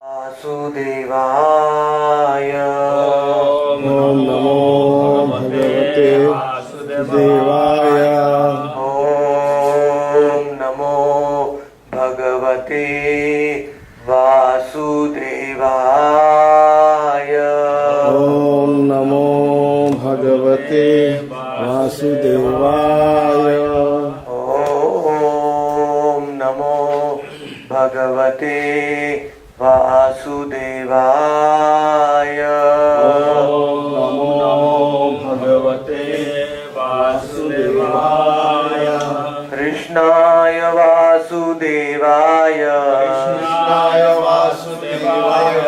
वासुदेवाय ओम नमो भगवते वासुदेवाय। ओम नमो भगवते वासुदेवाय। ओम नमो भगवते वासुदेवाय। ओम नमो भगवते वासुदेवाय। ओम नमो भगवते वासुदेवाय। कृष्णाय वासुदेवाय कृष्णाय वासुदेवाय।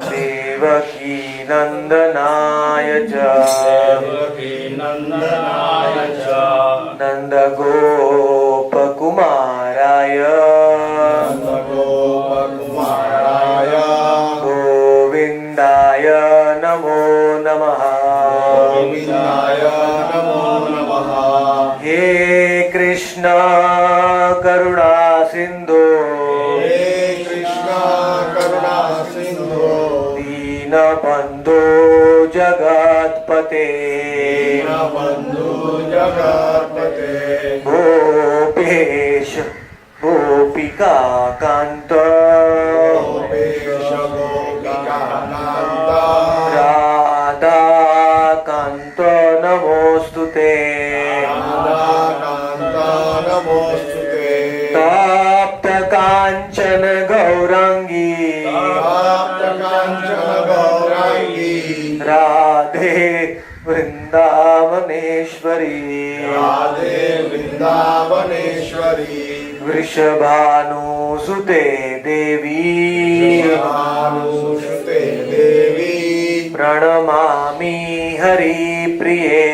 देवकी नंदनाय च देवकी नंदनाय च नंदगोपकुमाराय नंदगोपकुमाराय गोविन्दाय नमो नमः। गोविन्दाय नमो नमः। हे कृष्ण करुणा सिंधु हे कृष्ण करुणा सिंधु दीनबन्धो जगत्पते दीनबन्धु जगत्पते गोपेश गोपिका कान्त गोपेश गोपिकान्त राधा कान्त नमोऽस्तुते। राधाकान्त नमोऽस्तुते। तप्त काञ्चन गौराङ्गी काञ्चन गौराङ्गी राधे वृन्दावनेश्वरी राधे वृन्दावनेश्वरी वृषभानुसुते देवी भानुसुते देवी प्रणमामि हरिप्रिये।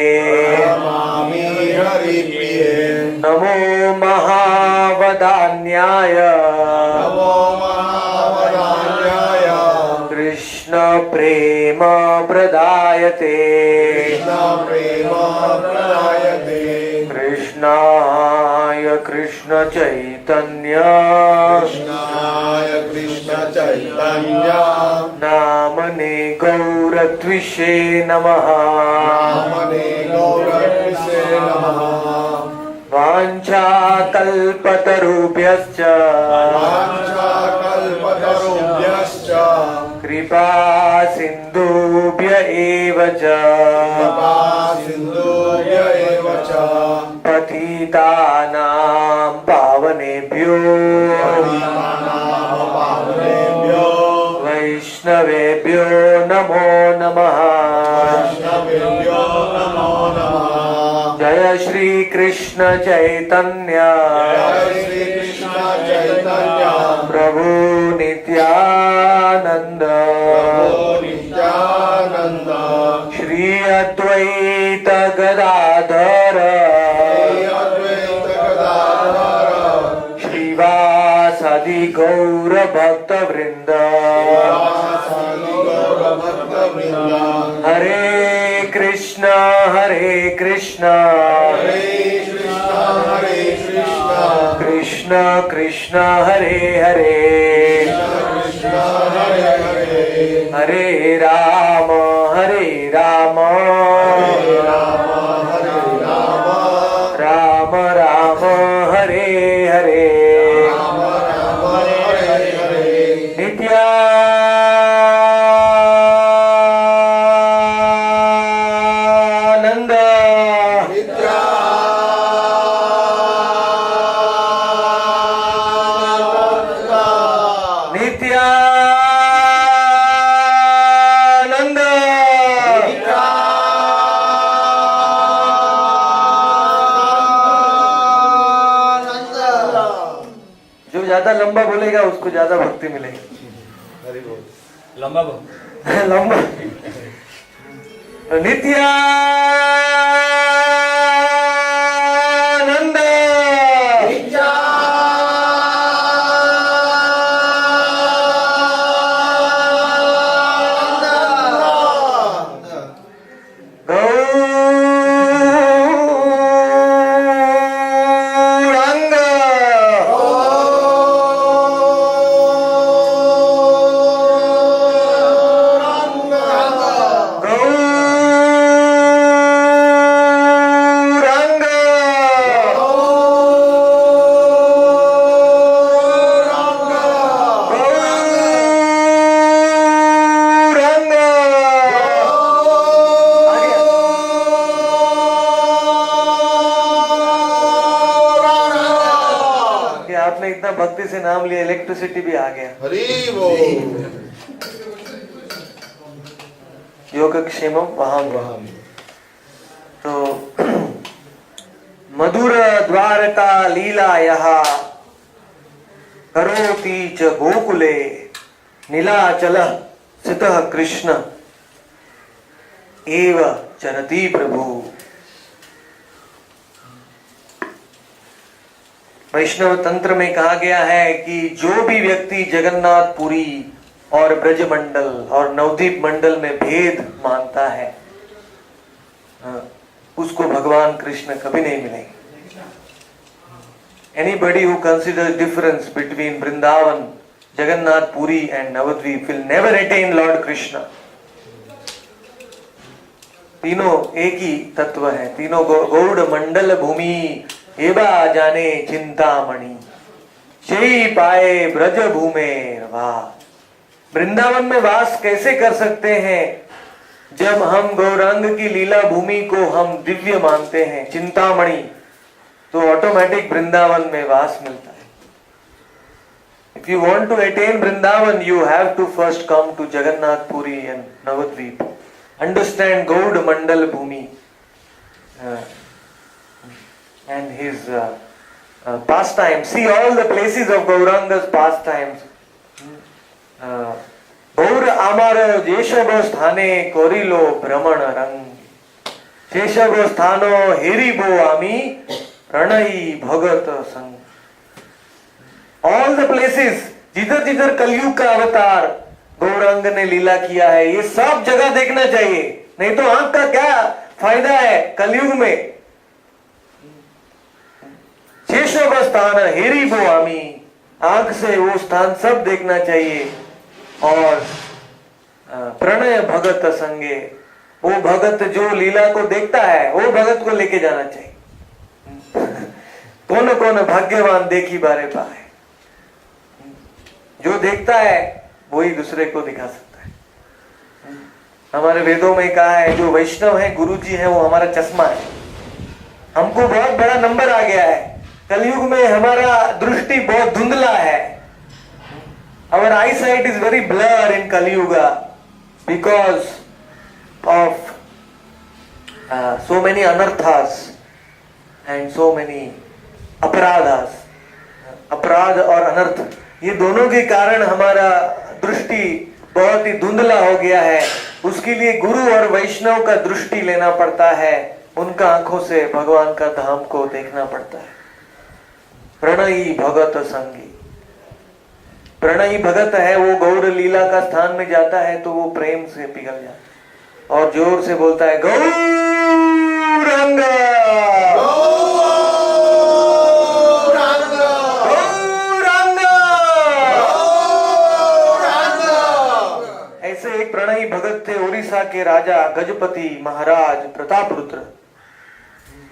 नमामि हरिप्रिये। नमो महावदान्याय नमो महावदान्याय कृष्ण प्रेम प्रदायते कृष्ण प्रेम प्रदायते कृष्णाय कृष्ण चैतन्य कृष्णाय कृष्ण चैतन्य नामने गौरत्विषे नमः। नामने गौरविषे नमः। वाञ्छाकल्पतरुभ्यश्च वाञ्छाकल्पतरुभ्यश्च कृपा सिन्धुभ्य एव च कृपा सिन्धुभ्य एव च पतितानां पावनेभ्यो पतितानां पावनेभ्यो वैष्णवेभ्यो नमो नमः। वैष्णवेभ्यो नमो नमः। जय श्री कृष्ण चैतन्य जय श्री कृष्ण चैतन्य प्रभु नित्यानंद प्रभु नित्यानंद श्री अद्वैत गदाधर श्री अद्वैत गदाधर श्रीवासादि गौर भक्त वृंद श्रीवासादि गौर भक्त वृंद। हरे कृष्ण हरे कृष्ण कृष्ण कृष्ण हरे हरे कृष्ण हरे हरे हरे राम हरे राम हरे राम हरे राम राम राम हरे हरे राम राम हरे हरे नित्यानंद नित्यानंद जो ज्यादा लंबा बोलेगा उसको ज्यादा भक्ति मिलेगी। हरि बोल। लंबा बोल। लंबा नित्यानंद गौरांग आपने इतना भक्ति से नाम लिया, इलेक्ट्रिसिटी भी आ गया। हरि बोल। योगक्षेमम वहां तो मधुर द्वारका लीला यहा करोति च गोकुले नीलाचल स्थितः कृष्ण एव चरति प्रभु। वैष्णव तंत्र में कहा गया है कि जो भी व्यक्ति जगन्नाथपुरी और ब्रजमंडल और नवद्वीप मंडल में भेद मानता है, उसको भगवान कृष्ण कभी नहीं मिलेंगे। Anybody who considers difference between Vrindavan, Jagannath Puri and Navadvip will never attain Lord Krishna. तीनों एक ही तत्व है, तीनों गौड़ मंडल भूमि एवा जाने चिंतामणि शेई पाए ब्रज भूमेर वास। वृंदावन में वास कैसे कर सकते हैं जब हम गौरांग की लीला भूमि को हम दिव्य मानते हैं, चिंतामणि, तो ऑटोमेटिक वृंदावन में वास मिलता है। If you want to attain Vrindavan, you have to first come to Jagannath Puri and Navadvip. Understand Gaud Mandal Bhumi and his pastimes. See all the places of Gauranga's pastimes. गौर आमार जेशव स्थाने कोरिलो भ्रमण रंग शेषव स्थानो हेरिबो आमी प्रणयी भगत संग। ऑल द प्लेसेस जिधर जिधर कलयुग का अवतार गौरांग ने लीला किया है, ये सब जगह देखना चाहिए, नहीं तो आंख का क्या फायदा है कलयुग में। शेषव स्थान हेरिबो आमी, आंख से वो स्थान सब देखना चाहिए। और प्रणय भगत संगे, वो भगत जो लीला को देखता है वो भगत को लेके जाना चाहिए। कौन कौन भाग्यवान देखी बारे पाए, जो देखता है वही दूसरे को दिखा सकता है। हमारे वेदों में कहा है जो वैष्णव है, गुरु जी है, वो हमारा चश्मा है। हमको बहुत बड़ा नंबर आ गया है, कलयुग में हमारा दृष्टि बहुत धुंधला है। Our eyesight is very blurred in Kali Yuga because of so many anarthas and so many अपराधास। अपराध और अनर्थ, ये दोनों के कारण हमारा दृष्टि बहुत ही धुंधला हो गया है। उसके लिए गुरु और वैष्णव का दृष्टि लेना पड़ता है, उनका आंखों से भगवान का धाम को देखना पड़ता है। प्रणयी भगत संगी, प्रणयी भगत है वो गौर लीला का स्थान में जाता है तो वो प्रेम से पिघल जाता है और जोर से बोलता है गौरांग गौरांग। ऐसे एक प्रणयी भगत थे उड़ीसा के राजा गजपति महाराज प्रतापरुद्र।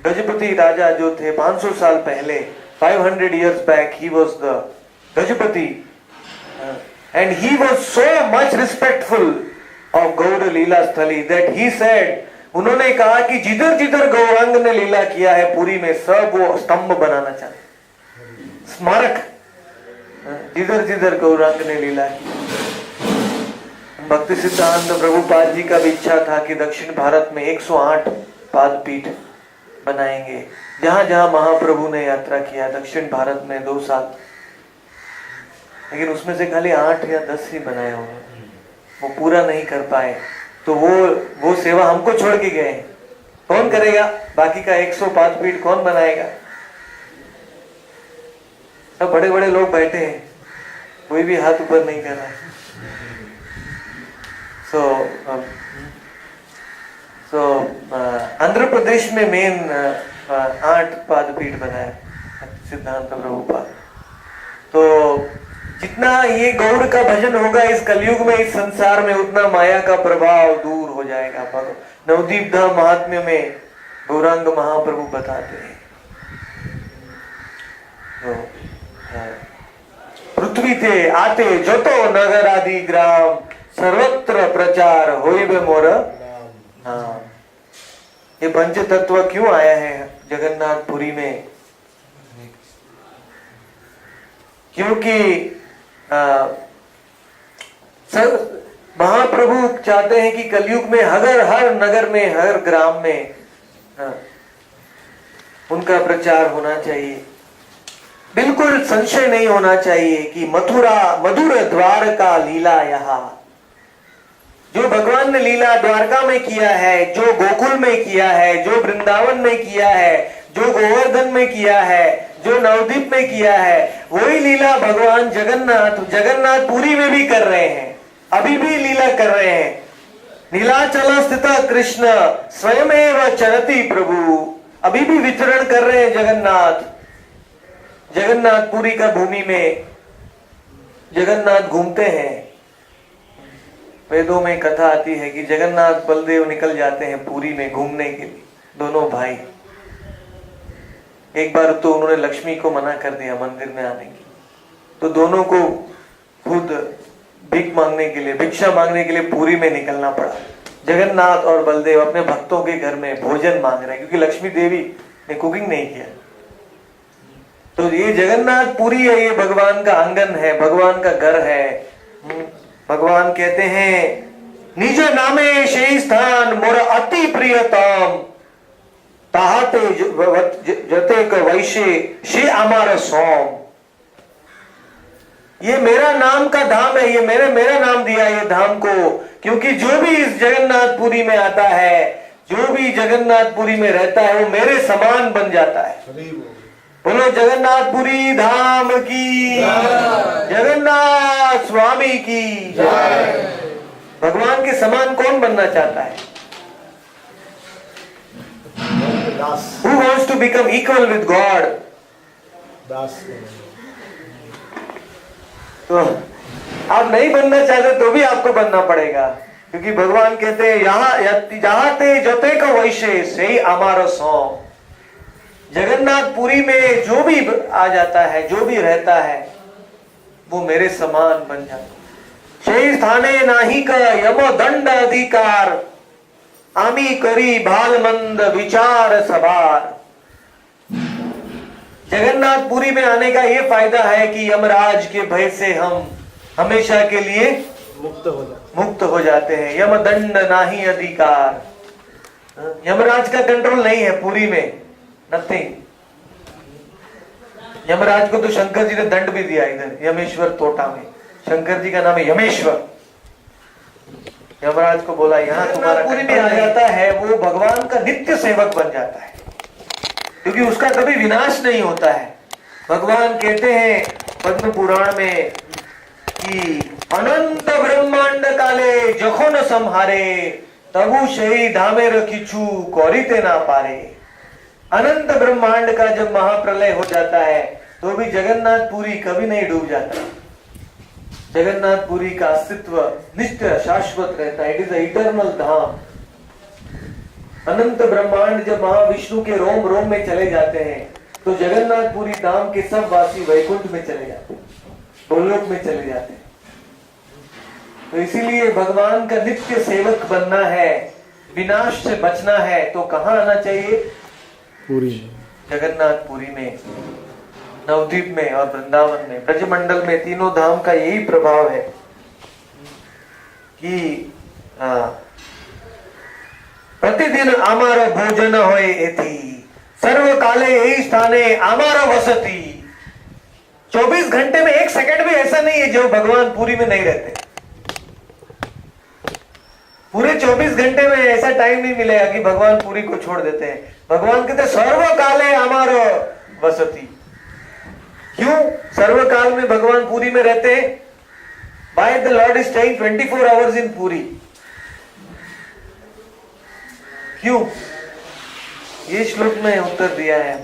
गजपति राजा जो थे 500 साल पहले, 500 years back, he was the Gajapati. And he was so much respectful of Gaur Leela Sthali that he said, उन्होंने कहा कि जिधर जिधर गौरांग ने लीला किया है पुरी में सब वो स्तंभ बनाना चाहते, स्मारक, जिधर जिधर गौरांग ने लीला की। भक्ति सिद्धांत प्रभुपाद जी का भी इच्छा था कि दक्षिण भारत में 108 पादपीठ बनाएंगे, जहां जहां महाप्रभु ने यात्रा किया दक्षिण भारत में 2 साल, लेकिन उसमें से खाली 8 या 10 ही बनाए हुए, वो पूरा नहीं कर पाए। तो वो सेवा हमको छोड़ के गए, कौन करेगा? बाकी का 100 पादपीठ कौन बनाएगा? सब बड़े बड़े लोग बैठे हैं, कोई भी हाथ ऊपर नहीं कर रहा। आंध्र प्रदेश में मेन 8 पादपीठ बनाया सिद्धांत प्रभुपाद। तो जितना ये गौड़ का भजन होगा इस कलयुग में, इस संसार में, उतना माया का प्रभाव दूर हो जाएगा। नवदीप धाम महात्म्य में गौरांग महाप्रभु बताते हैं, पृथ्वी थे आते जतो नगर आदि ग्राम सर्वत्र प्रचार होइबे मोर नाम। ये पंच तत्व क्यों आया है जगन्नाथपुरी में? क्योंकि महाप्रभु चाहते हैं कि कलयुग में हर नगर में, हर ग्राम में उनका प्रचार होना चाहिए। बिल्कुल संशय नहीं होना चाहिए कि मधुर द्वारका लीला यहाँ, जो भगवान ने लीला द्वारका में किया है, जो गोकुल में किया है, जो वृंदावन में किया है, जो गोवर्धन में किया है, जो नवद्वीप में किया है, वही लीला भगवान जगन्नाथपुरी में भी कर रहे हैं, अभी भी लीला कर रहे हैं। नीलाचल स्थित कृष्ण स्वयमेव चरति प्रभु, अभी भी विचरण कर रहे हैं जगन्नाथपुरी का भूमि में जगन्नाथ घूमते हैं। वेदों में कथा आती है कि जगन्नाथ बलदेव निकल जाते हैं पुरी में घूमने के लिए, दोनों भाई। एक बार तो उन्होंने लक्ष्मी को मना कर दिया मंदिर में आने की, तो दोनों को खुद भिक्षा मांगने के लिए पुरी में निकलना पड़ा। जगन्नाथ और बलदेव अपने भक्तों के घर में भोजन मांग रहे हैं, क्योंकि लक्ष्मी देवी ने कुकिंग नहीं किया। तो ये जगन्नाथपुरी है, ये भगवान का आंगन है, भगवान का घर है। भगवान कहते हैं निज नामे शेष स्थान मोर अति प्रियतम, ताहते जते क वैशे शे अमार सोम। ये मेरा नाम का धाम है, ये मेरा नाम दिया है ये धाम को, क्योंकि जो भी इस जगन्नाथपुरी में आता है, जो भी जगन्नाथपुरी में रहता है, वो मेरे समान बन जाता है। बोलो जगन्नाथपुरी धाम की, जगन्नाथ स्वामी की। भगवान के समान कौन बनना चाहता है? Who wants to become equal with God? तो आप नहीं बनना चाहते तो भी आपको बनना पड़ेगा, क्योंकि भगवान कहते हैं जहां ते जोते को वैशे से हमारा सौ। जगन्नाथपुरी में जो भी आ जाता है, जो भी रहता है, वो मेरे समान बन जाता है। शेष स्थाने नाही का यमो दंड अधिकार, आमी करी भालमंद विचार सवार। जगन्नाथपुरी में आने का ये फायदा है कि यमराज के भय से हम हमेशा के लिए मुक्त हो जाते हैं। यम दंड नाही अधिकार, यमराज का कंट्रोल नहीं है पुरी में, नथिंग। यमराज को तो शंकर जी ने दंड भी दिया इधर यमेश्वर तोटा में, शंकर जी का नाम है यमेश्वर। यमराज को बोला यहाँ तुम्हारा पुरी में आ जाता है, वो भगवान का नित्य सेवक बन जाता है, क्योंकि उसका कभी विनाश नहीं होता है। भगवान कहते हैं पद्म पुराण में कि अनंत ब्रह्मांड काले जखो न संहारे, तबु शही धामे रखीछू कौरीते ना पारे। अनंत ब्रह्मांड का जब महाप्रलय हो जाता है तो भी जगन्नाथपुरी कभी नहीं डूब जाता। जगन्नाथपुरी का अस्तित्व नित्य शाश्वत रहता है। इट इज इटर्नल धाम। अनंत ब्रह्मांड जब महाविष्णु के रोम रोम में चले जाते हैं तो जगन्नाथपुरी धाम के सब वासी वैकुंठ में चले जाते हैं, गोलोक में चले जाते हैं। तो इसीलिए भगवान का नित्य सेवक बनना है, विनाश से बचना है, तो कहाँ आना चाहिए? पूरी जगन्नाथपुरी में, नवद्वीप में और वृंदावन में, ब्रजमंडल में। तीनों धाम का यही प्रभाव है कि प्रतिदिन आमारो भोजन होए एथी, सर्व काले यही स्थाने आमारो वसती। 24 घंटे में एक सेकंड भी ऐसा नहीं है जो भगवान पुरी में नहीं रहते। पूरे 24 घंटे में ऐसा टाइम नहीं मिलेगा कि भगवान पुरी को छोड़ देते हैं। भगवान कहते सर्व काले हमारो वसती। क्यों सर्वकाल में भगवान पुरी में रहते हैं? By the Lord is staying 24 hours in Puri. क्यों? ये श्लोक में उत्तर दिया है,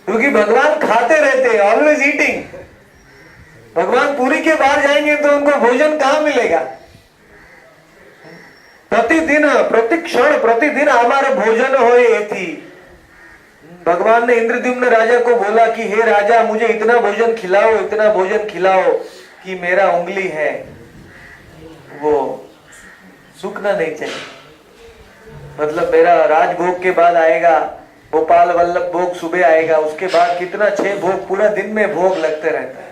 क्योंकि भगवान खाते रहते हैं, ऑलवेज ईटिंग। भगवान पुरी के बाहर जाएंगे तो उनको भोजन कहां मिलेगा? प्रतिदिन प्रतिक्षण प्रतिदिन हमारा भोजन होए थी। भगवान ने इंद्रद्युम्न राजा को बोला कि हे राजा, मुझे इतना भोजन खिलाओ, इतना भोजन खिलाओ कि मेरा उंगली है वो सूखना नहीं चाहिए। मतलब मेरा राजभोग के बाद आएगा गोपाल वल्लभ भोग सुबह आएगा, उसके बाद कितना 6 भोग पूरा दिन में भोग लगते रहता है।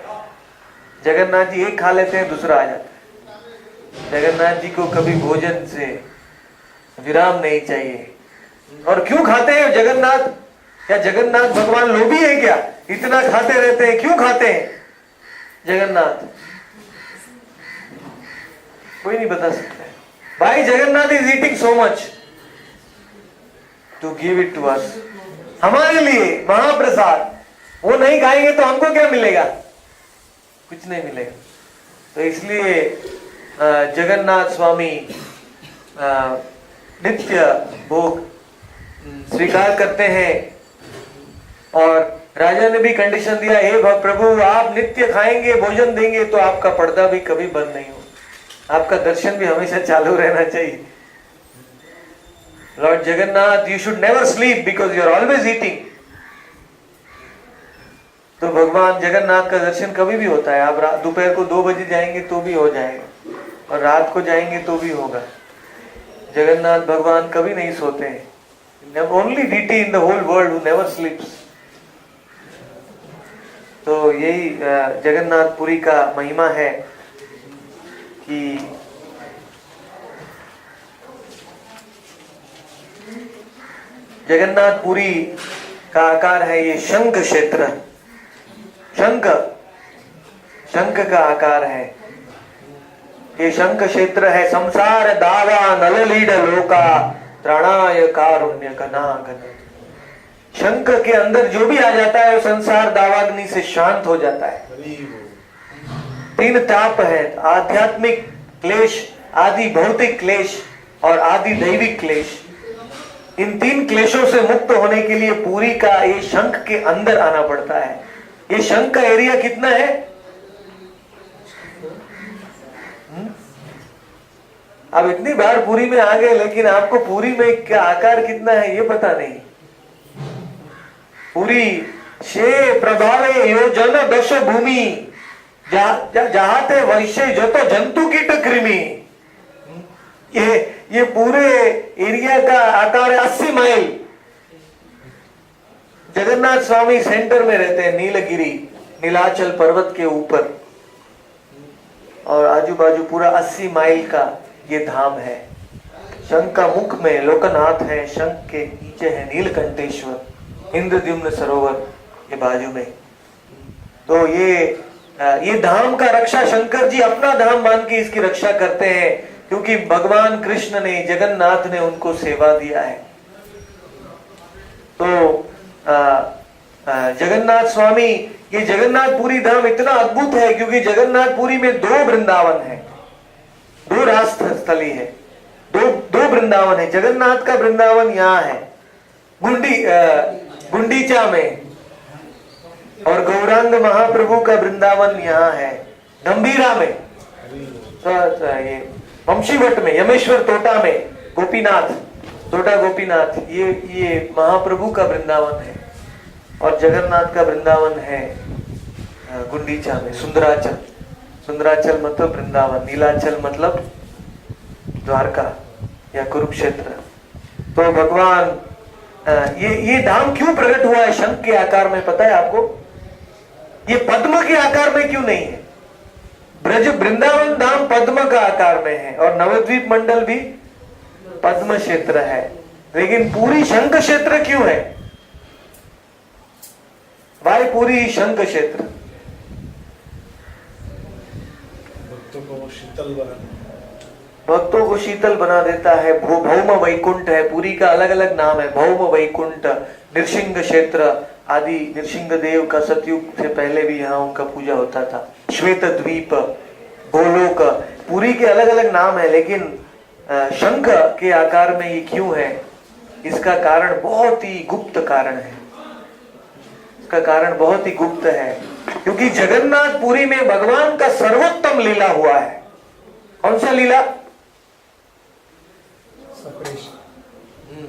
जगन्नाथ जी एक खा लेते हैं, दूसरा आ जाता है। जगन्नाथ जी को कभी भोजन से विराम नहीं चाहिए। और क्यों खाते हैं जगन्नाथ? क्या जगन्नाथ भगवान लोभी है क्या? इतना खाते रहते हैं, क्यों खाते हैं जगन्नाथ? कोई नहीं बता सकता है। भाई Jagannath is eating so much to give it to us, हमारे लिए महाप्रसाद। वो नहीं खाएंगे तो हमको क्या मिलेगा? कुछ नहीं मिलेगा। तो इसलिए जगन्नाथ स्वामी नित्य भोग स्वीकार करते हैं। और राजा ने भी कंडीशन दिया, हे प्रभु आप नित्य खाएंगे, भोजन देंगे तो आपका पर्दा भी कभी बंद नहीं हो, आपका दर्शन भी हमेशा चालू रहना चाहिए। Lord Jagannath, you should never sleep because you are always eating. तो भगवान जगन्नाथ का दर्शन कभी भी होता है। आप दोपहर को 2 बजे जाएंगे तो भी हो जाएगा, और रात को जाएंगे तो भी होगा। जगन्नाथ भगवान कभी नहीं सोते हैं। Only deity in the whole world who never sleeps. तो यही जगन्नाथपुरी का महिमा है कि जगन्नाथपुरी का आकार है ये शंख क्षेत्र। शंख का आकार है ये, शंख क्षेत्र है। संसार दावा नललीड लोका त्राणाय कारुण्य कनागन। शंख के अंदर जो भी आ जाता है वो संसार दावाग्नि से शांत हो जाता है। 3 ताप है, आध्यात्मिक क्लेश, आदि भौतिक क्लेश और आदि दैविक क्लेश। इन 3 क्लेशों से मुक्त होने के लिए पूरी का ये शंख के अंदर आना पड़ता है। ये शंख का एरिया कितना है? अब इतनी बार पूरी में आ गए, लेकिन आपको पूरी में क्या आकार कितना है ये पता नहीं। पूरी शे प्रभावे योजन दश भूमि जहाते वैश्य जो तो जंतु कीट कृमि। ये पूरे एरिया का आकार है 80 माइल। जगन्नाथ स्वामी सेंटर में रहते हैं, नीलगिरी नीलाचल पर्वत के ऊपर, और आजू बाजू पूरा 80 माइल का ये धाम है। शंख का मुख में लोकनाथ है, शंख के नीचे है नीलकंठेश्वर, इंद्रद्युम्न सरोवर ये बाजू में। तो ये धाम का रक्षा शंकर जी अपना धाम मान के इसकी रक्षा करते हैं, क्योंकि भगवान कृष्ण ने, जगन्नाथ ने उनको सेवा दिया है। तो जगन्नाथ स्वामी, ये जगन्नाथपुरी धाम इतना अद्भुत है क्योंकि जगन्नाथपुरी में 2 वृंदावन है, 2 रास स्थली है, दो वृंदावन है। जगन्नाथ का वृंदावन यहाँ है गुंडीचा में, और गौरांग महाप्रभु का वृंदावन यहाँ है गंभीरा में। ये वंशीवट में, यमेश्वर तोटा में गोपीनाथ, तोटा गोपीनाथ, ये महाप्रभु का वृंदावन है। और जगन्नाथ का वृंदावन है गुंडीचा में, सुंदराचल। सुंदराचल मतलब वृंदावन, नीलाचल मतलब द्वारका या कुरुक्षेत्र। तो भगवान ये धाम क्यों प्रकट हुआ है शंख के आकार में, पता है आपको? ये पद्म के आकार में क्यों नहीं है? ब्रज वृंदावन धाम पद्म का आकार में है, और नवद्वीप मंडल भी पद्म क्षेत्र है, लेकिन पूरी शंख क्षेत्र क्यों है? भाई पूरी शंख क्षेत्र भक्तों को शीतल बना देता है। भौम वैकुंठ है, पूरी का अलग अलग नाम है। भौम वैकुंठ, नृसिंह क्षेत्र आदि, नृसिंह देव का सतयुग से पहले भी यहाँ उनका पूजा होता था। श्वेत द्वीप, गोलोक, पूरी के अलग अलग नाम है, लेकिन शंख के आकार में ये क्यों है? इसका कारण बहुत ही गुप्त कारण है। इसका कारण बहुत ही गुप्त है, क्योंकि जगन्नाथपुरी में भगवान का सर्वोत्तम लीला हुआ है। कौन सा लीला?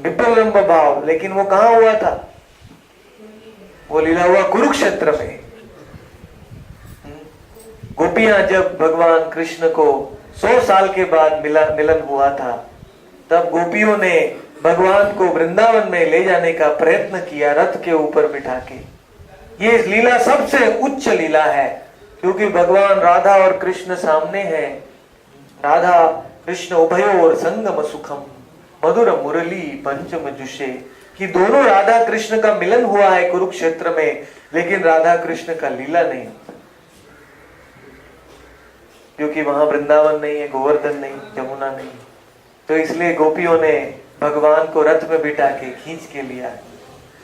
विप्लम्ब भाव। लेकिन वो कहाँ हुआ था? वो लीला हुआ कुरुक्षेत्र में। गोपियां जब भगवान कृष्ण को 100 साल के बाद मिलन हुआ था, तब गोपियों ने भगवान को वृंदावन में ले जाने का प्रयत्न किया रथ के ऊपर बिठा के। ये लीला सबसे उच्च लीला है, क्योंकि भगवान राधा और कृष्ण सामने हैं। राधा कृष्ण उभयोर संगम सुखम मधुर मुरली पंचम जुषे, कि दोनों राधा कृष्ण का मिलन हुआ है कुरुक्षेत्र में, लेकिन राधा कृष्ण का लीला नहीं होता, क्योंकि वहां वृंदावन नहीं है, गोवर्धन नहीं, यमुना नहीं। तो इसलिए गोपियों ने भगवान को रथ में बिठा के खींच के लिया।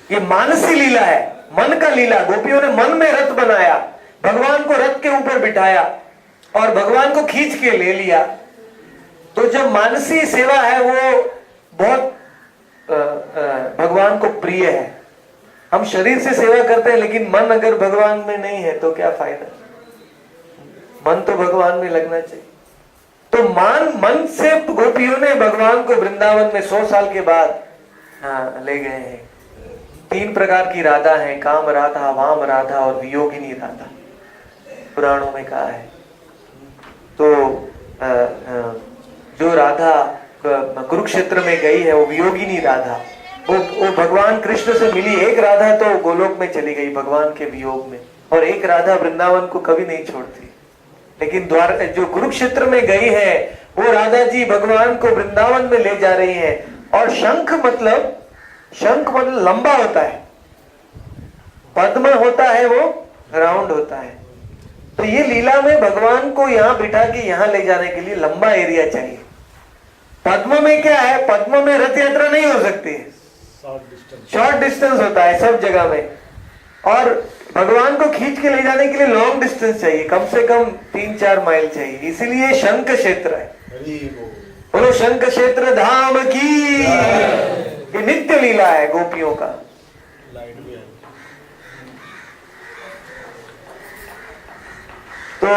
ये मानसी लीला है, मन का लीला। गोपियों ने मन में रथ बनाया, भगवान को रथ के ऊपर बिठाया और भगवान को खींच के ले लिया। तो जब मानसी सेवा है वो बहुत भगवान को प्रिय है। हम शरीर से सेवा करते हैं, लेकिन मन अगर भगवान में नहीं है तो क्या फायदा। मन तो भगवान में लगना चाहिए। तो मन से गोपियों ने भगवान को वृंदावन में 100 साल के बाद ले गए हैं। 3 प्रकार की राधा है, काम राधा, वाम राधा और वियोगिनी राधा, पुराणों में कहा है। तो जो राधा कुरुक्षेत्र में गई है वो वियोगिनी राधा, वो भगवान कृष्ण से मिली। एक राधा तो गोलोक में चली गई भगवान के वियोग में, और एक राधा वृंदावन को कभी नहीं छोड़ती। लेकिन जो कुरुक्षेत्र में गई है वो राधा जी भगवान को वृंदावन में ले जा रही है। और शंख मतलब लंबा होता है, पद्म होता है वो राउंड होता है। तो ये लीला में भगवान को यहाँ बिठा के यहाँ ले जाने के लिए लंबा एरिया चाहिए। पद्म में क्या है, पद्म में रथ यात्रा नहीं हो सकती है, शॉर्ट डिस्टेंस होता है सब जगह में। और भगवान को खींच के ले जाने के लिए लॉन्ग डिस्टेंस चाहिए, कम से कम 3-4 माइल चाहिए। इसीलिए शंख क्षेत्र है। बोलो शंख क्षेत्र धाम की। ये नित्य लीला है गोपियों का। तो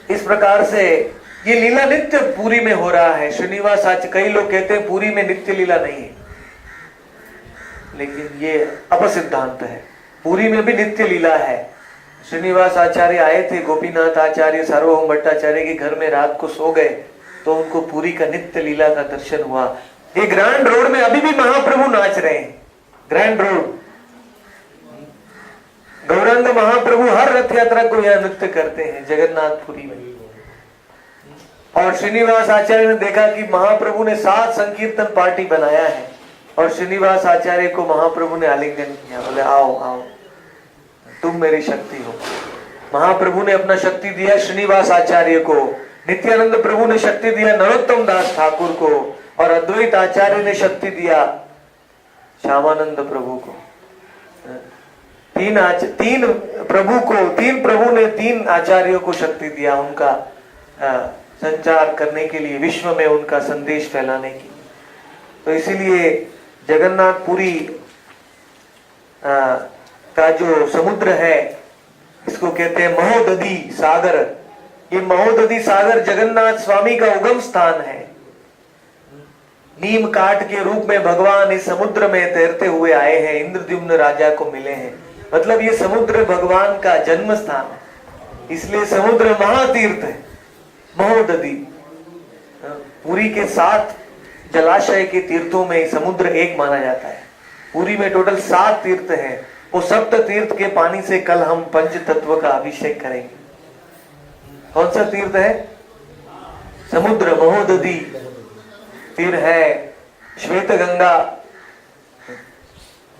इस प्रकार से ये लीला नित्य पूरी में हो रहा है। श्रीनिवास कई लोग कहते हैं पूरी में नित्य लीला नहीं है, लेकिन ये अपसिद्धांत है। पूरी में भी नित्य लीला है। श्रीनिवास आचार्य आए थे, गोपीनाथ आचार्य सार्वभौम भट्टाचार्य के घर में रात को सो गए, तो उनको पूरी का नित्य लीला का दर्शन हुआ। ये ग्रैंड रोड में अभी भी महाप्रभु नाच रहे हैं। ग्रैंड रोड गौरांग महाप्रभु हर रथ यात्रा को यहाँ नृत्य करते हैं जगन्नाथपुरी में। और श्रीनिवास आचार्य ने देखा कि महाप्रभु ने 7 संकीर्तन पार्टी बनाया है, और श्रीनिवास आचार्य को महाप्रभु ने आलिंगन किया, बोले आओ आओ तुम मेरी शक्ति हो। महाप्रभु ने अपना शक्ति दिया श्रीनिवास आचार्य को, नित्यानंद प्रभु ने शक्ति दिया नरोत्तम दास ठाकुर को, और अद्वैत आचार्य ने शक्ति दिया श्यामानंद प्रभु को। तीन प्रभु ने 3 आचार्यों को शक्ति दिया उनका संचार करने के लिए, विश्व में उनका संदेश फैलाने की। तो इसीलिए जगन्नाथपुरी का जो समुद्र है इसको कहते हैं महोदधि सागर। ये महोदधि सागर जगन्नाथ स्वामी का उगम स्थान है। नीम काठ के रूप में भगवान इस समुद्र में तैरते हुए आए हैं, इंद्रद्युम्न राजा को मिले हैं। मतलब ये समुद्र भगवान का जन्म स्थान है, इसलिए समुद्र महातीर्थ है महोदधि। पुरी के 7 जलाशय के तीर्थों में समुद्र एक माना जाता है। पुरी में टोटल 7 तीर्थ हैं। वो सप्त तीर्थ के पानी से कल हम पंच तत्व का अभिषेक करेंगे। कौन सा तीर्थ है? समुद्र महोदधि, फिर है श्वेत गंगा,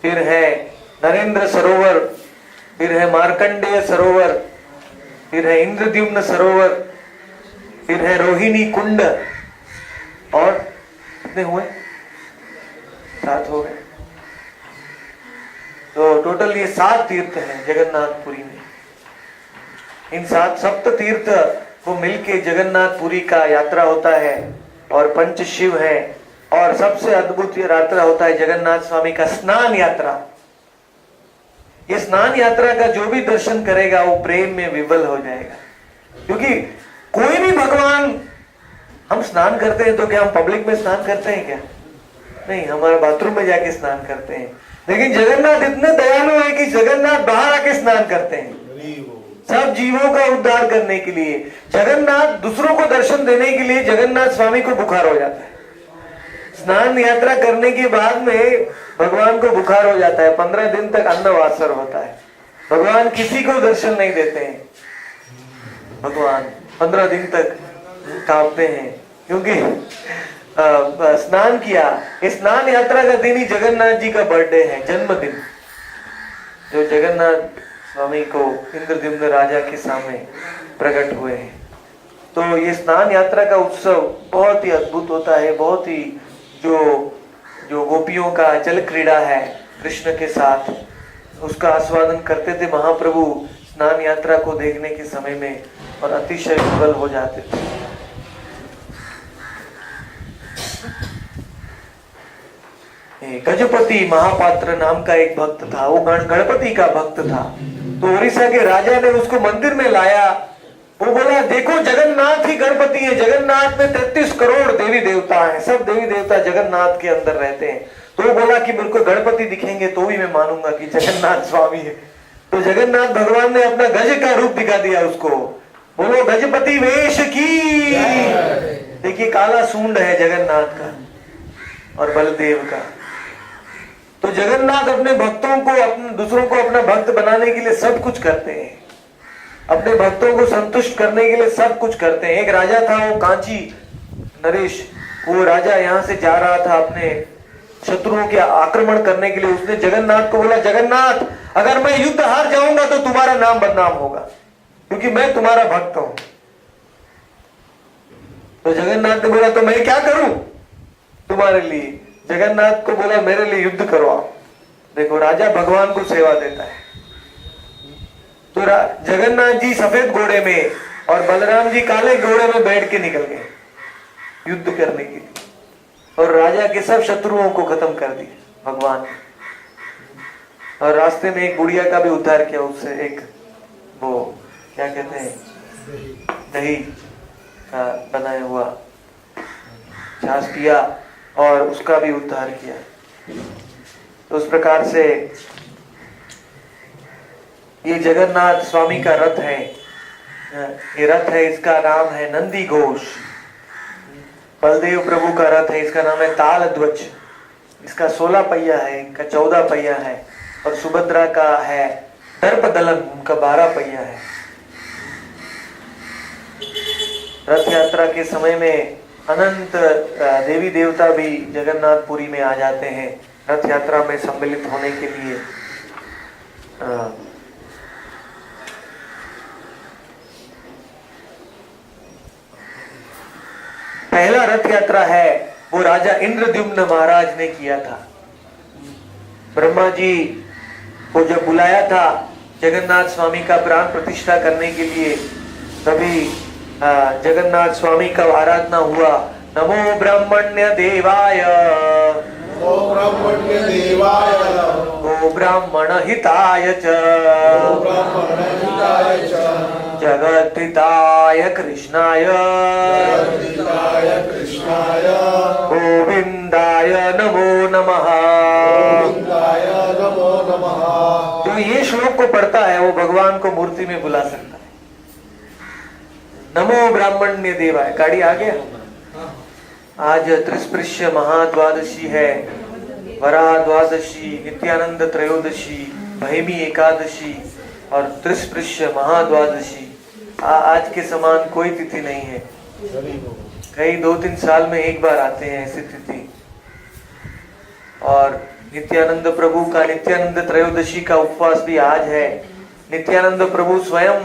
फिर है नरेंद्र सरोवर, फिर है मार्कंडेय सरोवर, फिर है इंद्रद्युम्न सरोवर, फिर है रोहिणी कुंड। और कितने हुए? 7 हो गए। तो टोटल ये 7 तीर्थ हैं जगन्नाथपुरी में। इन 7 सप्त तीर्थ को मिलके जगन्नाथपुरी का यात्रा होता है, और पंच शिव है। और सबसे अद्भुत यात्रा होता है जगन्नाथ स्वामी का स्नान यात्रा। ये स्नान यात्रा का जो भी दर्शन करेगा वो प्रेम में विवल हो जाएगा। क्योंकि कोई भी भगवान, हम स्नान करते हैं तो क्या हम पब्लिक में स्नान करते हैं क्या? नहीं, हमारे बाथरूम में जाके स्नान करते हैं। लेकिन जगन्नाथ इतने दयालु है कि जगन्नाथ बाहर आके स्नान करते हैं सब जीवों का उद्धार करने के लिए। जगन्नाथ दूसरों को दर्शन देने के लिए जगन्नाथ स्वामी को बुखार हो जाता है, स्नान यात्रा करने के बाद में भगवान को बुखार हो जाता है, 15 दिन तक अन्नवासर होता है, भगवान किसी को दर्शन नहीं देते हैं। भगवान 15 दिन तक कांपते हैं क्योंकि स्नान किया। इस स्नान यात्रा का दिन ही जगन्नाथ जी का बर्थडे है, जन्मदिन, जो जगन्नाथ स्वामी को इंद्रद्युम्न राजा के सामने प्रकट हुए हैं। तो ये स्नान यात्रा का उत्सव बहुत ही अद्भुत होता है, बहुत ही जो गोपियों का जल क्रीड़ा है कृष्ण के साथ, उसका आस्वादन करते थे महाप्रभु स्नान यात्रा को देखने के समय में, और अतिशय विह्वल हो जाते थे। गजपति महापात्र नाम का एक भक्त था, वो गणपति का भक्त था। तो उड़ीसा के राजा ने उसको मंदिर में लाया। वो बोला देखो जगन्नाथ ही गणपति है, जगन्नाथ में 33 करोड़ देवी देवता हैं, सब देवी देवता जगन्नाथ के अंदर रहते हैं। तो वो बोला कि मेरे को गणपति दिखेंगे तो भी मैं मानूंगा कि जगन्नाथ स्वामी है। तो जगन्नाथ भगवान ने अपना गज का रूप दिखा दिया उसको। बोलो गजपति वेश की। देखिए काला सूंड है जगन्नाथ का और बलदेव का। तो जगन्नाथ अपने भक्तों को, अपने दूसरों को अपना भक्त बनाने के लिए सब कुछ करते हैं, अपने भक्तों को संतुष्ट करने के लिए सब कुछ करते हैं। एक राजा था, वो कांची नरेश, वो राजा यहाँ से जा रहा था अपने शत्रुओं के आक्रमण करने के लिए। उसने जगन्नाथ को बोला, जगन्नाथ अगर मैं युद्ध हार जाऊंगा तो तुम्हारा नाम बदनाम होगा, क्योंकि मैं तुम्हारा भक्त हूं। तो जगन्नाथ ने बोला तो मैं क्या करूं तुम्हारे लिए? जगन्नाथ को बोला मेरे लिए युद्ध करो आप। देखो राजा भगवान को सेवा देता है। तो जगन्नाथ जी सफेद घोड़े में और बलराम जी काले घोड़े में बैठ के निकल गए युद्ध करने के लिए, और राजा के सब शत्रुओं को खत्म कर दिया भगवान। और रास्ते में एक गुड़िया का भी उद्धार किया, उससे एक वो क्या कहते हैं दही का बनाया हुआ छाछ पिया और उसका भी उद्धार किया। तो उस प्रकार से ये जगन्नाथ स्वामी का रथ है, ये रथ है, इसका नाम है नंदी घोष। बलदेव प्रभु का रथ है, इसका नाम है ताल ध्वज। इसका 16 पहिया है, इनका 14 पहिया है, और सुभद्रा का है दर्प दलन, उनका 12 पहिया है। रथ यात्रा के समय में अनंत देवी देवता भी जगन्नाथपुरी में आ जाते हैं रथ यात्रा में सम्मिलित होने के लिए। पहला रथ यात्रा है वो राजा इंद्रद्युम्न महाराज ने किया था। ब्रह्मा जी को जब बुलाया था जगन्नाथ स्वामी का प्राण प्रतिष्ठा करने के लिए, तभी जगन्नाथ स्वामी का आराधना हुआ। नमो ब्राह्मण्य देवाय, ओ ब्राह्मण्य देवाय, गो ब्राह्मण हिताय च, ओ ब्राह्मण हिताय च, जगद्धिताय कृष्णाय, जगद्धिताय कृष्णाय, गोविंदाय नमो नमः। गोविंदाय नमो नमः। जो ये श्लोक को पढ़ता है वो भगवान को मूर्ति में बुला सकता है। नमो ब्राह्मण्य देवाय। गाड़ी आ गया। आज त्रिस्पृश्य महाद्वादशी है, वराह द्वादशी, नित्यानंद त्रयोदशी, भैमी एकादशी और त्रिस्पृश्य महाद्वादशी। आज के समान कोई तिथि नहीं है। कई 2-3 साल में एक बार आते हैं ऐसी तिथि। और नित्यानंद प्रभु का नित्यानंद त्रयोदशी का उपवास भी आज है। नित्यानंद प्रभु स्वयं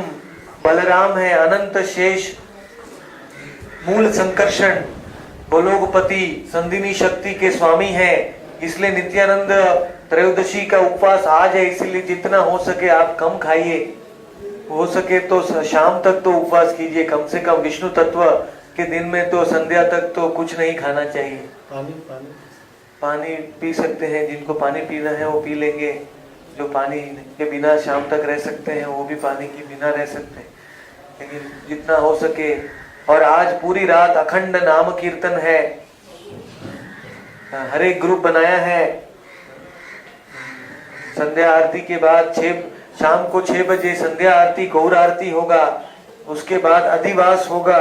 बलराम है, अनंत शेष, मूल संकर्षण, गोलोकपति, संदिनी शक्ति के स्वामी है। इसलिए नित्यानंद त्रयोदशी का उपवास आज है। इसलिए जितना हो सके आप कम खाइए, हो सके तो शाम तक तो उपवास कीजिए कम से कम। विष्णु तत्व के दिन में तो संध्या तक तो कुछ नहीं खाना चाहिए। पानी पी सकते हैं, जिनको पानी पीना है वो पी लेंगे, जो पानी के बिना शाम तक रह सकते हैं वो भी पानी के बिना रह सकते हैं, लेकिन जितना हो सके। और आज पूरी रात अखंड नाम कीर्तन है। हर एक ग्रुप बनाया है। संध्या आरती के बाद शाम को 6 बजे संध्या आरती, गौर आरती होगा। उसके बाद अधिवास होगा।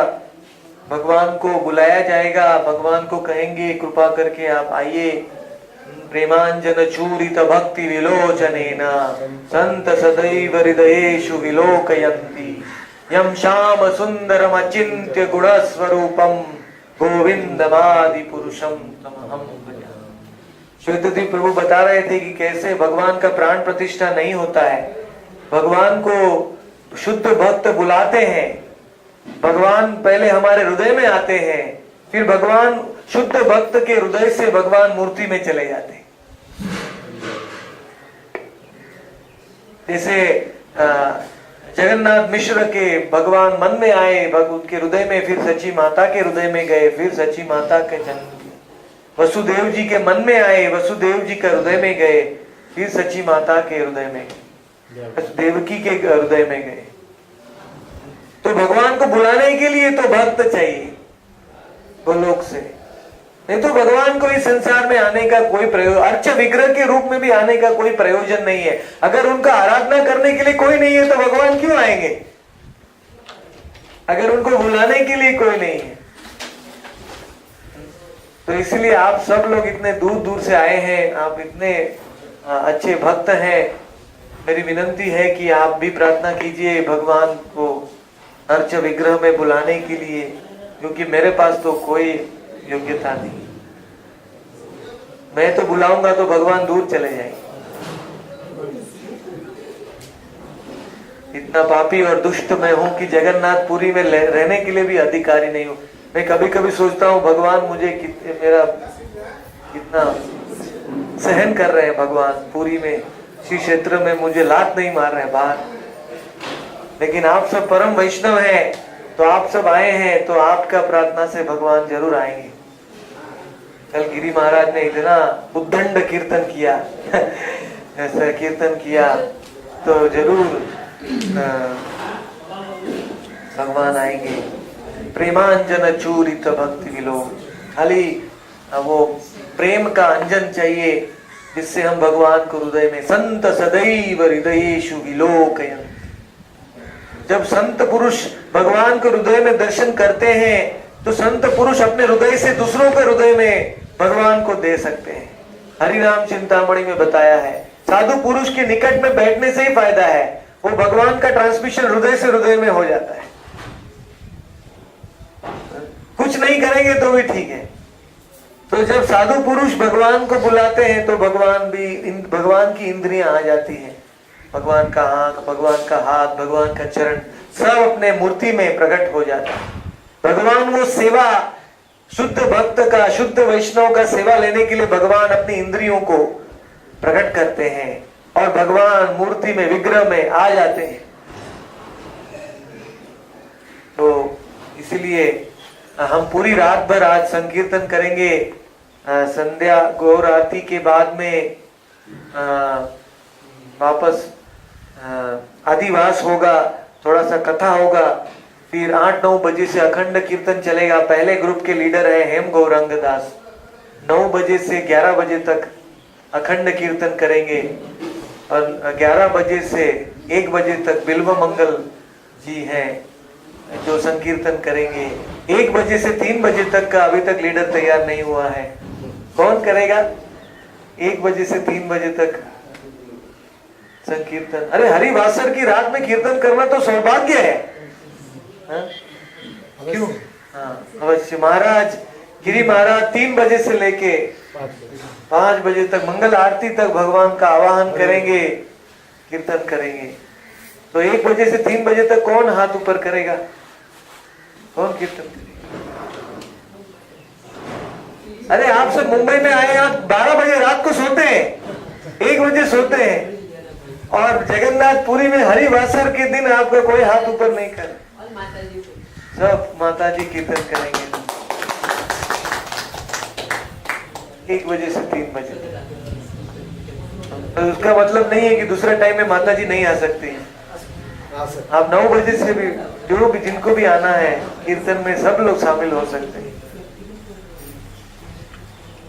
भगवान को बुलाया जाएगा, भगवान को कहेंगे कृपा करके आप आइए। प्रेमांजन चूरित भक्ति विलोचनेन संत सदैव हृदयेषु विलोकयन्ति यम श्याम सुंदरम अचिंत्य गुण स्वरूपम गोविंदमादि पुरुषम तमहम भजामि। श्वेतद्वीप प्रभु बता रहे थे कि कैसे भगवान का प्राण प्रतिष्ठा नहीं होता है। भगवान को शुद्ध भक्त बुलाते हैं, भगवान पहले हमारे हृदय में आते हैं, फिर भगवान शुद्ध भक्त के हृदय से भगवान मूर्ति में चले जाते हैं। जैसे जगन्नाथ मिश्र के भगवान मन में आए, उनके हृदय में, फिर सची माता के हृदय में गए, फिर सची माता के जन्म दिए। वसुदेव जी के मन में आए, वसुदेव जी के हृदय में गए, फिर सची माता के हृदय में गए, देवकी के हृदय में गए। तो भगवान को बुलाने के लिए तो भक्त चाहिए गोलोक से, नहीं तो भगवान को इस संसार में आने का कोई प्रयोजन, अर्च विग्रह के रूप में भी आने का कोई प्रयोजन नहीं है। अगर उनका आराधना करने के लिए कोई नहीं है तो भगवान क्यों आएंगे? अगर उनको बुलाने के लिए कोई नहीं है तो इसलिए आप सब लोग इतने दूर दूर से आए हैं, आप इतने अच्छे भक्त हैं। मेरी विनती है कि आप भी प्रार्थना कीजिए भगवान को अर्च विग्रह में बुलाने के लिए, क्योंकि मेरे पास तो कोई योग्यता नहीं। मैं तो बुलाऊंगा तो भगवान दूर चले जाएंगे। इतना पापी और दुष्ट मैं हूं कि जगन्नाथपुरी में रहने के लिए भी अधिकारी नहीं हूं। मैं कभी कभी सोचता हूं भगवान मुझे मेरा कितना सहन कर रहे हैं। भगवान पुरी में श्री क्षेत्र में मुझे लात नहीं मार रहे बाहर, लेकिन आप सब परम वैष्णव हैं तो आप सब आए हैं, तो आपका प्रार्थना से भगवान जरूर आएंगे। कल गिरी महाराज ने इतना उद्दंड कीर्तन किया ऐसा कीर्तन किया तो जरूर भगवान आएंगे। प्रेमांजन चूरित भक्ति विलो, खाली वो प्रेम का अंजन चाहिए जिससे हम भगवान को हृदय में, संत सदैव हृदयेषु विलोकयन्ति। जब संत पुरुष भगवान को हृदय में दर्शन करते हैं तो संत पुरुष अपने हृदय से दूसरों के हृदय में भगवान को दे सकते हैं। हरिनाम चिंतामणि में बताया है, साधु पुरुष के निकट में बैठने से ही फायदा है, वो भगवान का ट्रांसमिशन हृदय से हृदय में हो जाता है। कुछ नहीं करेंगे तो भी ठीक है। तो जब साधु पुरुष भगवान को बुलाते हैं तो भगवान की इंद्रियां आ जाती हैं। भगवान का आंख, भगवान का हाथ, भगवान का चरण सब अपने मूर्ति में प्रकट हो जाता है। भगवान वो सेवा, शुद्ध भक्त का, शुद्ध वैष्णव का सेवा लेने के लिए भगवान अपनी इंद्रियों को प्रकट करते हैं और भगवान मूर्ति में, विग्रह में आ जाते हैं। तो इसलिए हम पूरी रात भर आज संकीर्तन करेंगे। संध्या गौर आरती के बाद में वापस आदिवास होगा, थोड़ा सा कथा होगा, फिर 8-9 बजे से अखंड कीर्तन चलेगा। पहले ग्रुप के लीडर है हेम गौरांग दास। 9 बजे से 11 बजे तक अखंड कीर्तन करेंगे और 11 बजे से 1 बजे तक बिल्व मंगल जी हैं जो संकीर्तन करेंगे। 1 बजे से 3 बजे तक का अभी तक लीडर तैयार नहीं हुआ है। कौन करेगा 1 बजे से 3 बजे तक संकीर्तन? अरे हरिवासर की रात में कीर्तन करना तो सौभाग्य है। क्यों? हाँ अवश्य। महाराज गिरी महाराज 3 बजे से लेके 5 बजे तक मंगल आरती तक भगवान का आवाहन करेंगे, कीर्तन करेंगे। तो 1 बजे से 3 बजे तक कौन हाथ ऊपर करेगा? कौन कीर्तन करेगा? अरे आप सब मुंबई में आए, आप 12 बजे रात को सोते हैं, 1 बजे सोते हैं, और जगन्नाथपुरी में हरिवासर के दिन आपका कोई हाथ ऊपर नहीं करे। सब माता जी कीर्तन करेंगे 1 बजे से 3 बजे। तो उसका मतलब नहीं है कि दूसरे टाइम में माता जी नहीं आ सकती हैं। आप 9 बजे से भी जो भी जिनको भी आना है कीर्तन में सब लोग शामिल हो सकते हैं।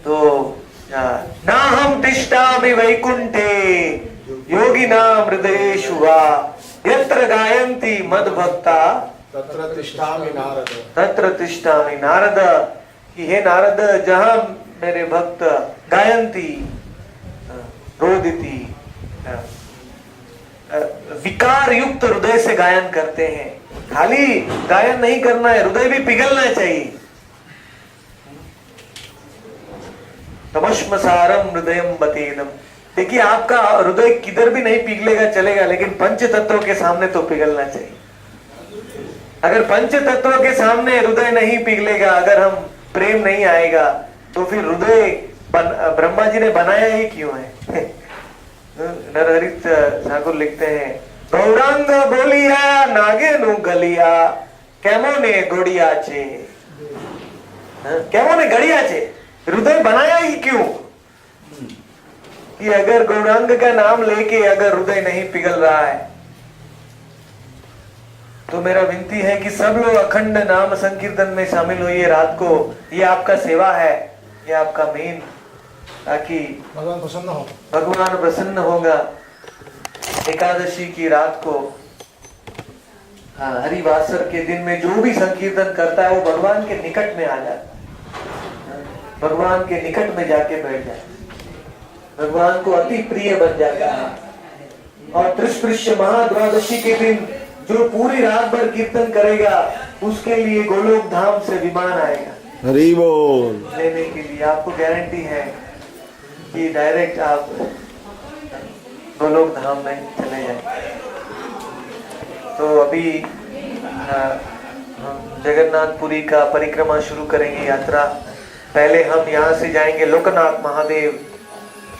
तो ना हम तिष्ठामि वैकुंठे योगिनां हृदयेषु वा यत्र गायन्ति मद्भक्ता तत्र तिष्ठामि नारद। तत्र तिष्ठामि नारद, कि हे नारद, जहां मेरे भक्त गायंती रोदिति विकार युक्त हृदय से गायन करते हैं। खाली गायन नहीं करना है, हृदय भी पिघलना चाहिए। तमश्मसारम हृदयम बतेदम। देखिए, आपका हृदय किधर भी नहीं पिघलेगा चलेगा, लेकिन पंच तत्वों के सामने तो पिघलना चाहिए। अगर पंच तत्वों के सामने हृदय नहीं पिघलेगा, अगर हम प्रेम नहीं आएगा, तो फिर हृदय ब्रह्मा जी ने बनाया ही क्यों है? नरहरित ठाकुर लिखते हैं, गौरांग बोलिया नागे नु गलिया कैमो ने गोड़िया छे। कैमो ने गड़िया छे, हृदय बनाया ही क्यों? कि अगर गौरांग का नाम लेके अगर हृदय नहीं पिघल रहा है, तो मेरा विनती है कि सब लोग अखंड नाम संकीर्तन में शामिल होइए रात को। ये आपका सेवा है, ये आपका मेन, ताकि भगवान प्रसन्न हो। भगवान प्रसन्न होगा। एकादशी की रात को हरिवासर के दिन में जो भी संकीर्तन करता है वो भगवान के निकट में आ जाता है, भगवान के निकट में जाके बैठ जाता है, भगवान को अति प्रिय बन जाता है। और त्रिस्पृश्य महाद्वादशी के दिन जो पूरी रात भर कीर्तन करेगा, उसके लिए गोलोक धाम से विमान आएगा हरि बोल लेने के लिए। आपको गारंटी है कि डायरेक्ट आप गोलोक धाम में चले जाएंगे। तो अभी हम जगन्नाथपुरी का परिक्रमा शुरू करेंगे, यात्रा। पहले हम यहाँ से जाएंगे लोकनाथ महादेव,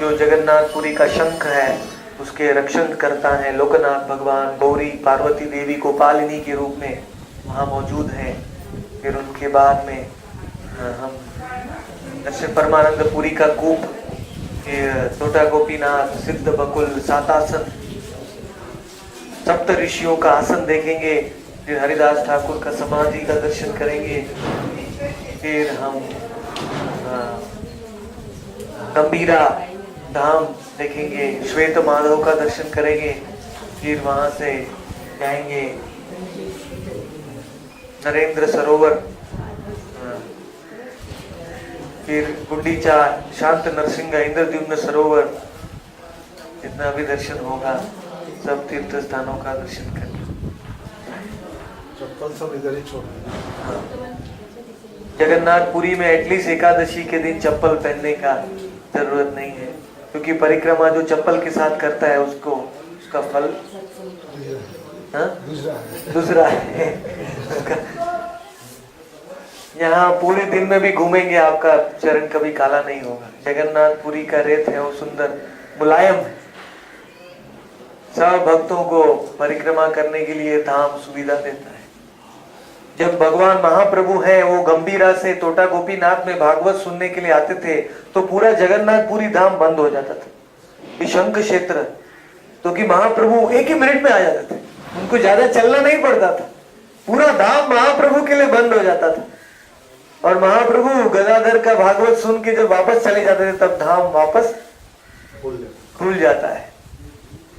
जो जगन्नाथपुरी का शंख है उसके रक्षण करता है। लोकनाथ भगवान गौरी पार्वती देवी को पालिनी के रूप में वहाँ मौजूद हैं। फिर उनके बाद में हम जैसे परमानंदपुरी का कूप, छोटा गोपीनाथ, सिद्ध बकुल, सातासन, सप्त ऋषियों का आसन देखेंगे। फिर हरिदास ठाकुर का समाधि का दर्शन करेंगे। फिर हम गंभीरा धाम देखेंगे, श्वेत माधव का दर्शन करेंगे। फिर वहां से जाएंगे नरेंद्र सरोवर, फिर गुंडीचा, शांत नरसिंह, इंद्रद्युम्न सरोवर, जितना भी दर्शन होगा सब तीर्थ स्थानों का दर्शन करना। चप्पल सब इधर ही छोड़। जगन्नाथपुरी में एटलीस्ट एकादशी के दिन चप्पल पहनने का जरूरत नहीं है, क्योंकि परिक्रमा जो चप्पल के साथ करता है उसको उसका फल दूसरा है। यहाँ पूरे दिन में भी घूमेंगे, आपका चरण कभी काला नहीं होगा। जगन्नाथपुरी का रेत है वो सुंदर मुलायम है। सब भक्तों को परिक्रमा करने के लिए धाम सुविधा देता है। जब भगवान महाप्रभु हैं वो गंभीरा से टोटा गोपीनाथ में भागवत सुनने के लिए आते थे, तो पूरा जगन्नाथपुरी धाम बंद हो जाता था, ये शंख क्षेत्र, तो कि महाप्रभु एक ही मिनट में आ जाते थे, उनको ज्यादा चलना नहीं पड़ता था। पूरा धाम महाप्रभु के लिए बंद हो जाता था। और महाप्रभु गदाधर का भागवत सुन के जब वापस चले जाते थे, तब धाम वापस खुल जाता है।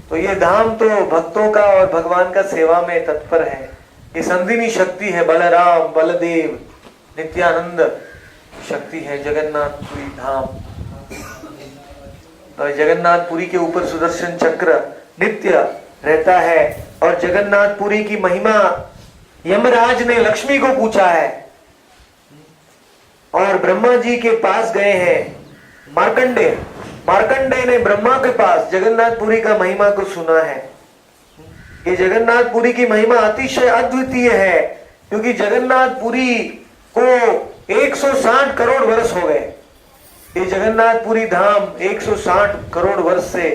तो ये धाम तो भक्तों का और भगवान का सेवा में तत्पर है। ये संधिनी शक्ति है, बलराम, बलदेव, नित्यानंद शक्ति है जगन्नाथपुरी धाम। और जगन्नाथपुरी के ऊपर सुदर्शन चक्र नित्य रहता है। और जगन्नाथपुरी की महिमा यमराज ने लक्ष्मी को पूछा है, और ब्रह्मा जी के पास गए हैं मार्कंडे ने ब्रह्मा के पास जगन्नाथपुरी का महिमा को सुना है। ये जगन्नाथपुरी की महिमा अतिशय अद्वितीय है, क्योंकि जगन्नाथपुरी को 160 करोड़ वर्ष हो गए। ये जगन्नाथपुरी धाम 160 करोड़ वर्ष से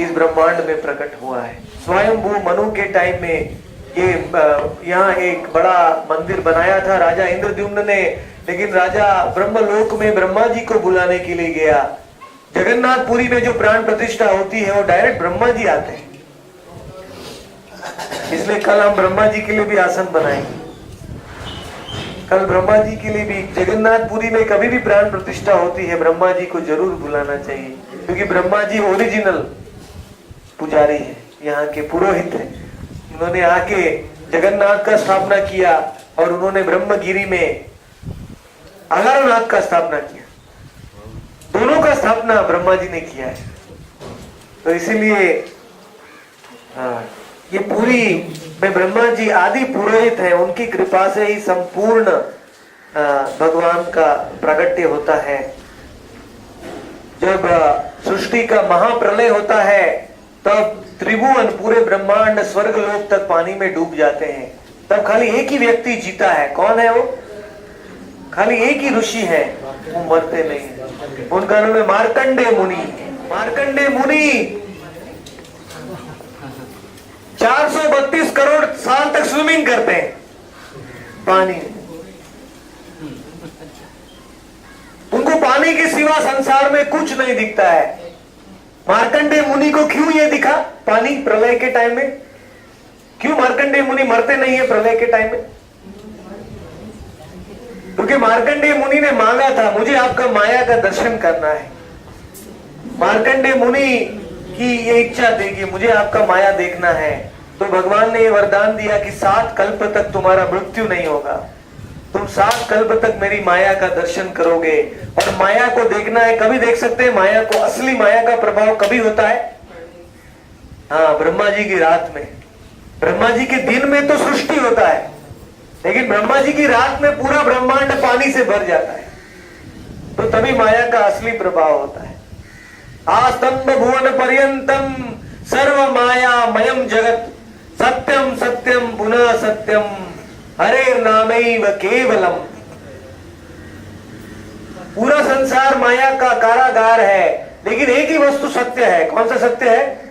इस ब्रह्मांड में प्रकट हुआ है। स्वयंभू मनु के टाइम में ये यहाँ एक बड़ा मंदिर बनाया था राजा इंद्रद्युम्न ने, लेकिन राजा ब्रह्मलोक में ब्रह्मा जी को बुलाने के लिए गया। जगन्नाथपुरी में जो प्राण प्रतिष्ठा होती है वो डायरेक्ट ब्रह्मा जी आते हैं, इसलिए कल हम ब्रह्मा जी के लिए भी आसन बनाएंगे। कल ब्रह्मा जी के लिए भी जगन्नाथपुरी में कभी भी प्राण प्रतिष्ठा होती है, ब्रह्मा जी को जरूर बुलाना चाहिए, क्योंकि ब्रह्मा जी ओरिजिनल पुजारी है, यहाँ के पुरोहित है। उन्होंने आके जगन्नाथ का स्थापना किया और उन्होंने ब्रह्मगिरी में अलारनाथ का स्थापना किया। दोनों का स्थापना ब्रह्मा जी ने किया है। तो इसीलिए ये पूरी में ब्रह्मा जी आदि पुरोहित है, उनकी कृपा से ही संपूर्ण भगवान का प्रागट्य होता है। जब सृष्टि का महाप्रलय होता है तब त्रिभुवन पूरे ब्रह्मांड स्वर्ग लोक तक पानी में डूब जाते हैं। तब खाली एक ही व्यक्ति जीता है। कौन है वो? खाली एक ही ऋषि है, वो मरते नहीं। उनका नाम है मार्कंडेय मुनि। मार्कंडेय मुनि 432 करोड़ साल तक स्विमिंग करते हैं पानी में। उनको पानी के सिवा संसार में कुछ नहीं दिखता है। मार्कंडेय मुनि को क्यों ये दिखा पानी प्रलय के टाइम में? क्यों मार्कंडेय मुनि मरते नहीं है प्रलय के टाइम में? क्योंकि मार्कंडेय मुनि ने मांगा था, मुझे आपका माया का दर्शन करना है। मार्कंडेय मुनि की ये इच्छा थी कि मुझे आपका माया देखना है। तो भगवान ने ये वरदान दिया कि 7 कल्प तक तुम्हारा मृत्यु नहीं होगा, तुम 7 कल्प तक मेरी माया का दर्शन करोगे। और माया को देखना है, कभी देख सकते हैं माया को? असली माया का प्रभाव कभी होता है? हाँ, ब्रह्मा जी की रात में। ब्रह्मा जी के दिन में तो सृष्टि होता है, लेकिन ब्रह्मा जी की रात में पूरा ब्रह्मांड पानी से भर जाता है। तो तभी माया का असली प्रभाव होता है। आस्तंभ भुवन पर्यंतम सर्व माया मयम जगत सत्यम सत्यम पुनः सत्यम हरे नामैव केवलम। पूरा संसार माया का कारागार है, लेकिन एक ही वस्तु सत्य है। कौन सा सत्य है?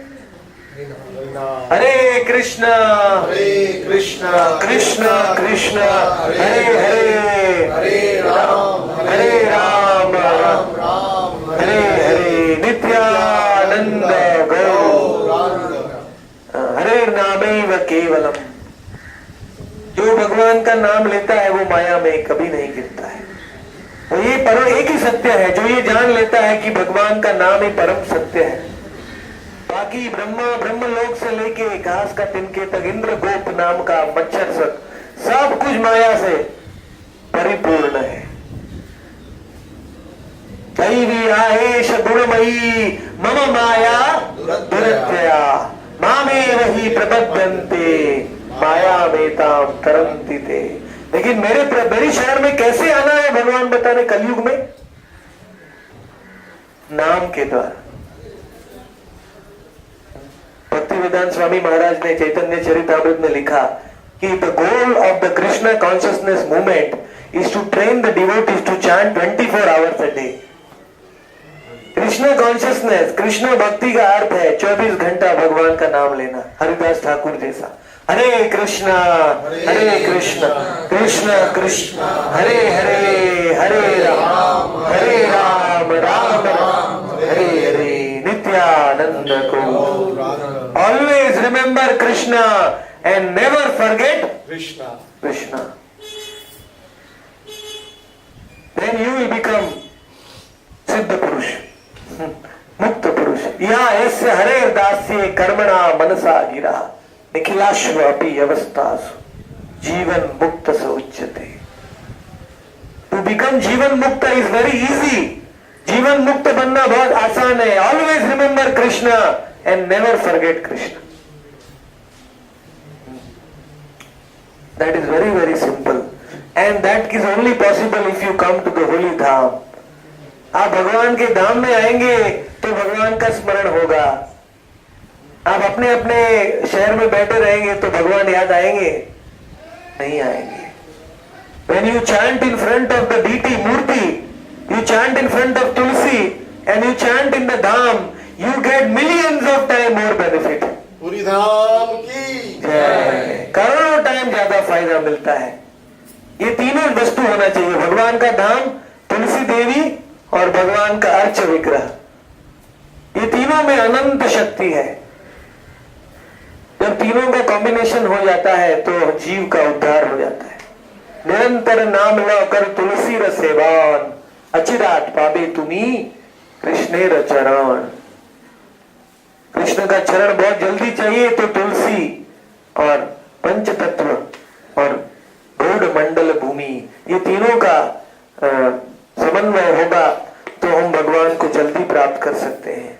हरे कृष्ण कृष्ण कृष्ण कृष्ण हरे हरे हरे राम हरे हरे नित्यानंद गौर हरे नामैव केवलम। जो भगवान का नाम लेता है वो माया में कभी नहीं गिरता है। तो ये परम एक ही सत्य है। जो ये जान लेता है कि भगवान का नाम ही परम सत्य है। बाकी ब्रह्मलोक से लेके घास का तिनके तक इंद्र गोप नाम का मच्छर सब कुछ माया से परिपूर्ण है। दैवी आएश गुणमयी मम माया दुरत्यया मामेव ही प्रबध्यन्ते माया मेताम तरन्ति ते। लेकिन मेरे शहर में कैसे आना है भगवान बता रहे कलयुग में? नाम के द्वारा। भक्तिवेदांत स्वामी महाराज ने चैतन्य चरितामृत में लिखा कि the goal of the Krishna consciousness movement is to train the devotees to chant 24 hours a day. Krishna consciousness, Krishna भक्ति का अर्थ है 24 घंटा भगवान का नाम लेना। हरिदास ठाकुर जैसा हरे कृष्ण कृष्ण कृष्ण हरे हरे हरे राम राम राम हरे हरे नित्यानंद को। Always remember Krishna and never forget Krishna. Then you will become सिद्ध पुरुष, मुक्त पुरुष। या ऐसे हरे दास्य कर्मणा मनसा गिरा निखिलाश्व अपि अवस्थासु जीवन मुक्त स उच्यते। टू बिकम जीवन मुक्त इज वेरी इजी। जीवन मुक्त बनना बहुत आसान है। Always remember Krishna and never forget Krishna. That is very very simple and that is only possible if you come to the holy dham. आप भगवान के धाम में आएंगे तो भगवान का स्मरण होगा। आप अपने अपने शहर में बैठे रहेंगे तो भगवान याद आएंगे? नहीं आएंगे। When you chant in front of the deity Murthy, you chant in front of Tulsi and you chant in the Dham, you get millions of time more benefit. पूरी धाम की जय। करोड़ों टाइम ज्यादा फायदा मिलता है। ये तीनों वस्तु होना चाहिए, भगवान का धाम, तुलसी देवी और भगवान का अर्च विग्रह। ये तीनों में अनंत शक्ति है। जब तीनों का कॉम्बिनेशन हो जाता है तो जीव का उद्धार हो जाता है। निरंतर नाम लो कर तुलसी र सेवान अचिराट पावे तुम्ही कृष्णेर चरण। कृष्ण का चरण बहुत जल्दी चाहिए तो तुलसी और पंच तत्व और गौड़ मंडल भूमि, ये तीनों का समन्वय होगा तो हम भगवान को जल्दी प्राप्त कर सकते हैं।